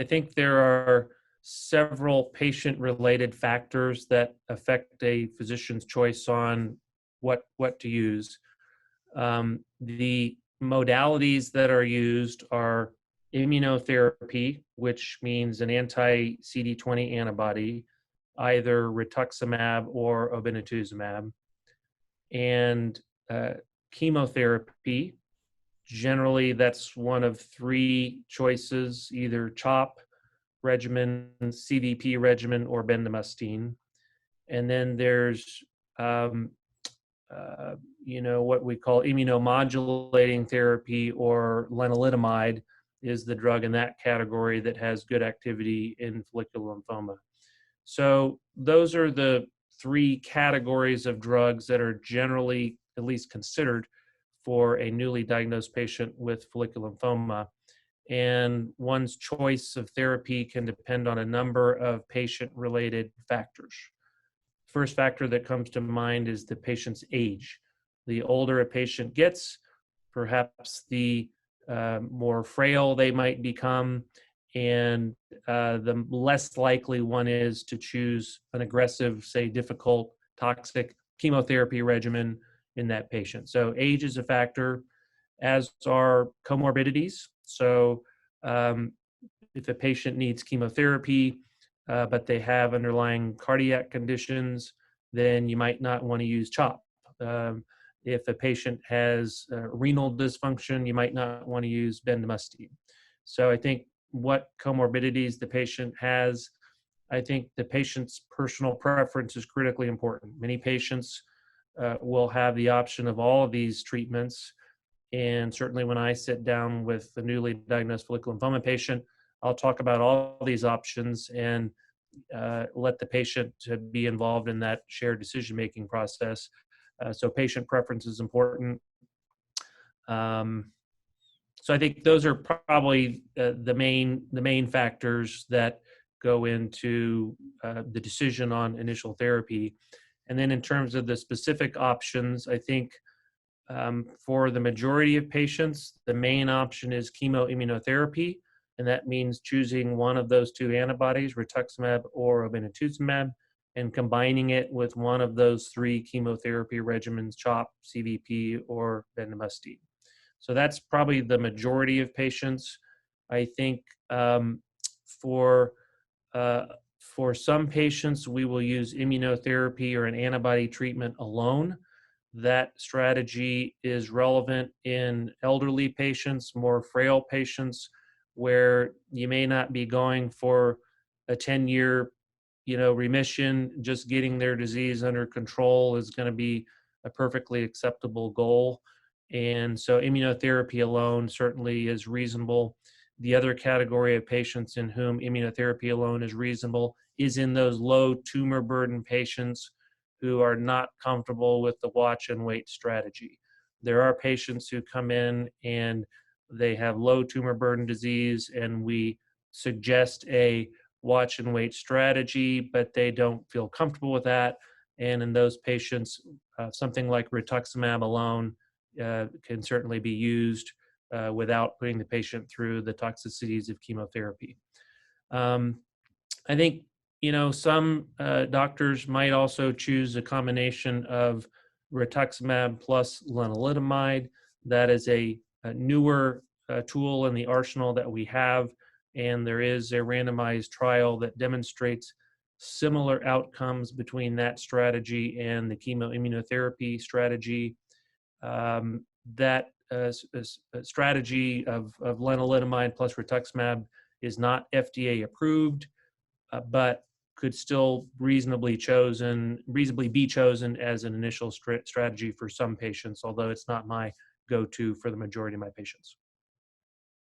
I think there are several patient-related factors that affect a physician's choice on what to use. The modalities that are used are immunotherapy, which means an anti-CD20 antibody, either rituximab or obinutuzumab, and chemotherapy. Generally, that's one of three choices, either CHOP regimen, CVP regimen, or bendamustine. And then there's what we call immunomodulating therapy, or lenalidomide is the drug in that category that has good activity in follicular lymphoma. So those are the three categories of drugs that are generally at least considered for a newly diagnosed patient with follicular lymphoma. And one's choice of therapy can depend on a number of patient-related factors. First factor that comes to mind is the patient's age. The older a patient gets, perhaps the more frail they might become, and the less likely one is to choose an aggressive, say, difficult, toxic chemotherapy regimen in that patient. So age is a factor, as are comorbidities. So if a patient needs chemotherapy, but they have underlying cardiac conditions, then you might not want to use CHOP. If a patient has renal dysfunction, you might not want to use bendamustine. So I think what comorbidities the patient has, I think the patient's personal preference is critically important. Many patients will have the option of all of these treatments. And certainly when I sit down with the newly diagnosed follicular lymphoma patient, I'll talk about all these options and let the patient be involved in that shared decision-making process. So patient preference is important. So I think those are probably the main factors that go into the decision on initial therapy. And then in terms of the specific options, I think for the majority of patients, the main option is chemoimmunotherapy, and that means choosing one of those two antibodies, rituximab or obinutuzumab, and combining it with one of those three chemotherapy regimens, CHOP, CVP, or bendamustine. So that's probably the majority of patients. I think for some patients, we will use immunotherapy or an antibody treatment alone. That strategy is relevant in elderly patients, more frail patients, where you may not be going for a 10-year remission. Just getting their disease under control is going to be a perfectly acceptable goal. And so immunotherapy alone certainly is reasonable. The other category of patients in whom immunotherapy alone is reasonable is in those low tumor burden patients who are not comfortable with the watch and wait strategy. There are patients who come in and they have low tumor burden disease, and we suggest a watch and wait strategy, but they don't feel comfortable with that. And in those patients, something like rituximab alone can certainly be used without putting the patient through the toxicities of chemotherapy. I think some doctors might also choose a combination of rituximab plus lenalidomide. That is a newer tool in the arsenal that we have, and there is a randomized trial that demonstrates similar outcomes between that strategy and the chemoimmunotherapy strategy. That strategy of lenalidomide plus rituximab is not FDA approved, but could still reasonably be chosen as an initial strategy for some patients, although it's not my go-to for the majority of my patients.